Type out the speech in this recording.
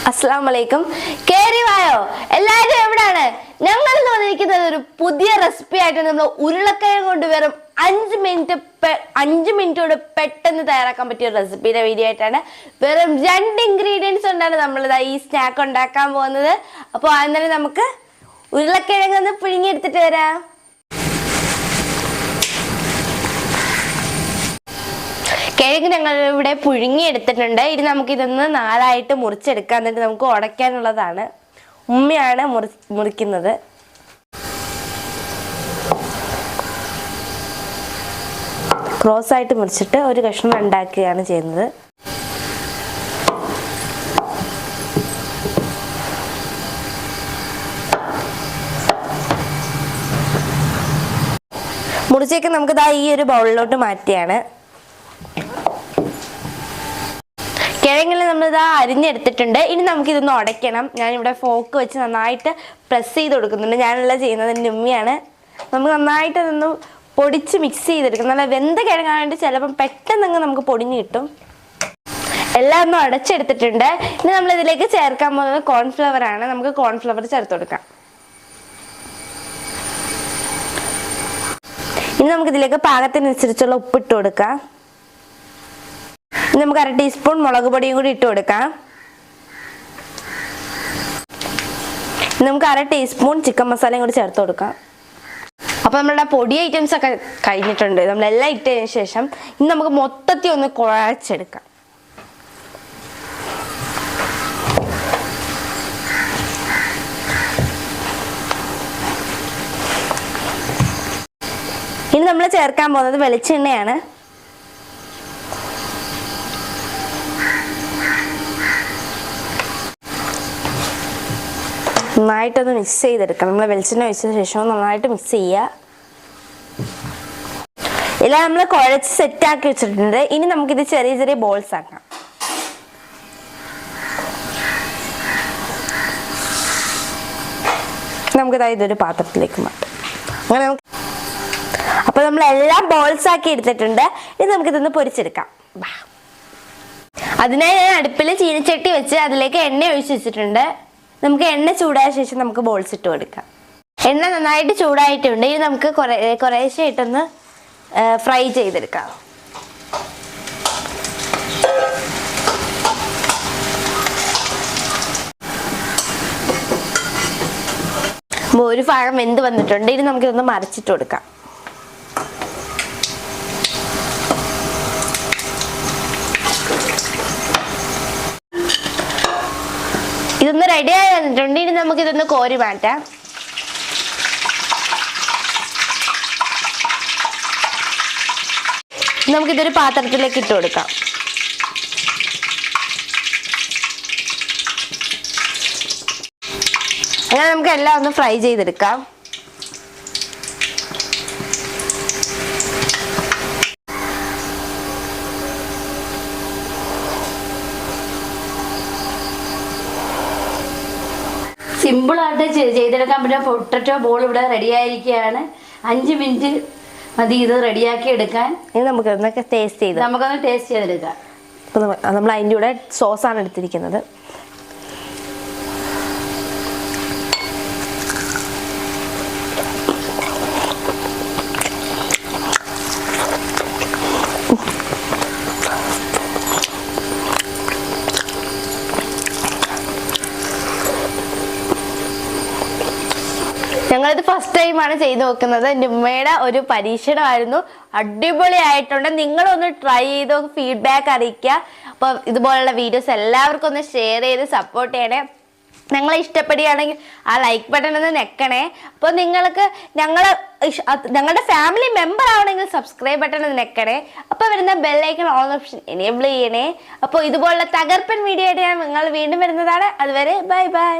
Assalamualaikum. Keri vayo. എല്ലാവരും എവിടാണ്? ഞങ്ങൾ ഇന്ന് വന്നിരിക്കുന്നത് ഒരു പുതിയ റെസിപ്പി ആയിട്ട് നമ്മൾ ഉരുളക്കിഴങ്ങ് കൊണ്ട് വെറും 5 മിനിറ്റോട് പെട്ടെന്ന് തയ്യാറാക്കാൻ പറ്റിയ റെസിപ്പിയുടെ വീഡിയോ ആയിട്ടാണ്. വെറും 2 ഇൻഗ്രീഡിയൻസ് കൊണ്ടാണ് നമ്മൾ ഈ സ്നാക്ക് ഉണ്ടാക്കാൻ പോകുന്നത്. അപ്പോൾ ആദ്യം നമുക്ക് ഉരുളക്കിഴങ്ങ് ഒന്ന് പിഴിഞ്ഞെടുത്തിട്ട് വരാം. കിഴങ്ങ് ഞങ്ങൾ ഇവിടെ പുഴുങ്ങിയെടുത്തിട്ടുണ്ട്. ഇനി നമുക്കിതൊന്ന് നാലായിട്ട് മുറിച്ചെടുക്കാം. എന്നിട്ട് നമുക്ക് ഉടയ്ക്കാനുള്ളതാണ്. ഉമ്മയാണ് മുറിക്കുന്നത്. ക്രോസ് ആയിട്ട് മുറിച്ചിട്ട് ഒരു കഷ്ണം ഉണ്ടാക്കുകയാണ് ചെയ്യുന്നത്. മുറിച്ചേക്ക് നമുക്ക് ഈ ഒരു ബൗളിലോട്ട് മാറ്റിയാണ്. കിഴങ്ങിൽ നമ്മൾ അരിഞ്ഞെടുത്തിട്ടുണ്ട്. ഇനി നമുക്കിതൊന്ന് ഉടയ്ക്കണം. ഞാനിവിടെ ഫോക്ക് വെച്ച് നന്നായിട്ട് പ്രസ് ചെയ്ത് കൊടുക്കുന്നുണ്ട്. ഞാനല്ല ചെയ്യുന്നത്, എൻ്റെ ഉമ്മയാണ്. നമുക്ക് നന്നായിട്ട് അതൊന്ന് പൊടിച്ച് മിക്സ് ചെയ്തെടുക്കണം. നല്ല വെന്ത കിഴങ്ങായിട്ട് ചിലപ്പം പെട്ടെന്ന് നമുക്ക് പൊടിഞ്ഞ് കിട്ടും. എല്ലാം ഒന്ന് ഉടച്ചെടുത്തിട്ടുണ്ട്. ഇനി നമ്മളിതിലേക്ക് ചേർക്കാൻ പോകുന്നത് കോൺഫ്ലവർ ആണ്. നമുക്ക് കോൺഫ്ലവർ ചേർത്ത് കൊടുക്കാം. ഇനി നമുക്കിതിലേക്ക് പാകത്തിനനുസരിച്ചുള്ള ഉപ്പിട്ട് കൊടുക്കാം. നമുക്ക് 1/2 ടീസ്പൂൺ മുളക് പൊടിയും കൂടി ഇട്ട് കൊടുക്കാം. നമുക്ക് 1/2 ടീസ്പൂൺ ചിക്കൻ മസാലയും കൂടി ചേർത്ത് കൊടുക്കാം. അപ്പോൾ നമ്മളുടെ പൊടി ഐറ്റംസ് ഒക്കെ കഴിഞ്ഞിട്ടുണ്ട്. നമ്മളെല്ലാം ഇട്ടതിന് ശേഷം ഇനി നമുക്ക് മൊത്തത്തിൽ ഒന്ന് കുഴച്ചെടുക്കാം. ഇനി നമ്മൾ ചേർക്കാൻ പോകുന്നത് വെളിച്ചെണ്ണയാണ്. നന്നായിട്ടൊന്ന് മിക്സ് ചെയ്തെടുക്കാം. നമ്മൾ വെളിച്ചെണ്ണ ഒഴിച്ചതിന് ശേഷം നന്നായിട്ട് മിക്സ് ചെയ്യുക. എല്ലാം നമ്മൾ കുഴച്ച് സെറ്റാക്കി വെച്ചിട്ടുണ്ട്. ഇനി നമുക്കിത് ചെറിയ ചെറിയ ബോൾസ് ആക്കാം. ഇതൊരു പാത്രത്തിലേക്ക് മാറ്റാം. അങ്ങനെ അപ്പോൾ നമ്മളെല്ലാം ബോൾസ് ആക്കി എടുത്തിട്ടുണ്ട്. ഇനി നമുക്കിതൊന്ന് പൊരിച്ചെടുക്കാം. അതിനായി ഞാൻ അടുപ്പിൽ ചീനച്ചട്ടി വെച്ച് അതിലേക്ക് എണ്ണ ഒഴിച്ച് വെച്ചിട്ടുണ്ട്. നമുക്ക് എണ്ണ ചൂടായ ശേഷം നമുക്ക് ബോൾസ് ഇട്ട് കൊടുക്കാം. എണ്ണ നന്നായിട്ട് ചൂടായിട്ടുണ്ട്. ഇനി നമുക്ക് കുറേശ്ശെ ഇട്ടൊന്ന് ഫ്രൈ ചെയ്തെടുക്കാം. ഒരു ഭാഗം വെന്ത് വന്നിട്ടുണ്ട്. ഇനി നമുക്കിതൊന്ന് മറിച്ചിട്ട് കൊടുക്കാം. ഇതൊന്ന് റെഡിയായി വന്നിട്ടുണ്ട്. ഇനി നമുക്കിതൊന്ന് കോരി മാറ്റാം. നമുക്കിതൊരു പാത്രത്തിലേക്ക് ഇട്ട് കൊടുക്കാം. അങ്ങനെ നമുക്ക് എല്ലാം ഒന്ന് ഫ്രൈ ചെയ്തെടുക്കാം. സിമ്പിളായിട്ട് ചെയ്തെടുക്കാൻ പറ്റുന്ന പൊട്ടറ്റോ ബോൾ ഇവിടെ റെഡിയായിരിക്കുകയാണ്. 5 മിനിറ്റ് മതി ഇത് റെഡിയാക്കി എടുക്കാൻ. ഇനി നമുക്കൊന്ന് ടേസ്റ്റ് ചെയ്തെടുക്കാം. നമ്മൾ അതിൻ്റെ കൂടെ സോസാണ് എടുത്തിരിക്കുന്നത്. ഞങ്ങളിത് ഫസ്റ്റ് ടൈമാണ് ചെയ്ത് നോക്കുന്നത്. എൻ്റെ ഉമ്മയുടെ ഒരു പരീക്ഷണമായിരുന്നു. അടിപൊളിയായിട്ടുണ്ട്. നിങ്ങളൊന്ന് ട്രൈ ചെയ്ത് ഫീഡ്ബാക്ക് അറിയിക്കുക. അപ്പോൾ ഇതുപോലുള്ള വീഡിയോസ് എല്ലാവർക്കും ഒന്ന് ഷെയർ ചെയ്ത് സപ്പോർട്ട് ചെയ്യണേ. ഞങ്ങളെ ഇഷ്ടപ്പെടുകയാണെങ്കിൽ ആ ലൈക്ക് ബട്ടൺ ഒന്ന് ഞെക്കണേ. അപ്പോൾ നിങ്ങൾക്ക് ഞങ്ങളുടെ ഫാമിലി മെമ്പർ ആവണമെങ്കിൽ സബ്സ്ക്രൈബ് ബട്ടൺ ഒന്ന് ഞെക്കണേ. അപ്പോൾ വരുന്ന ബെല്ലൈക്കൺ ഓൺ ഓപ്ഷൻ എനേബിൾ ചെയ്യണേ. അപ്പോൾ ഇതുപോലുള്ള തകർപ്പൻ വീഡിയോ ആയിട്ട് ഞാൻ നിങ്ങൾ വീണ്ടും വരുന്നതാണ്. അതുവരെ ബൈ ബൈ.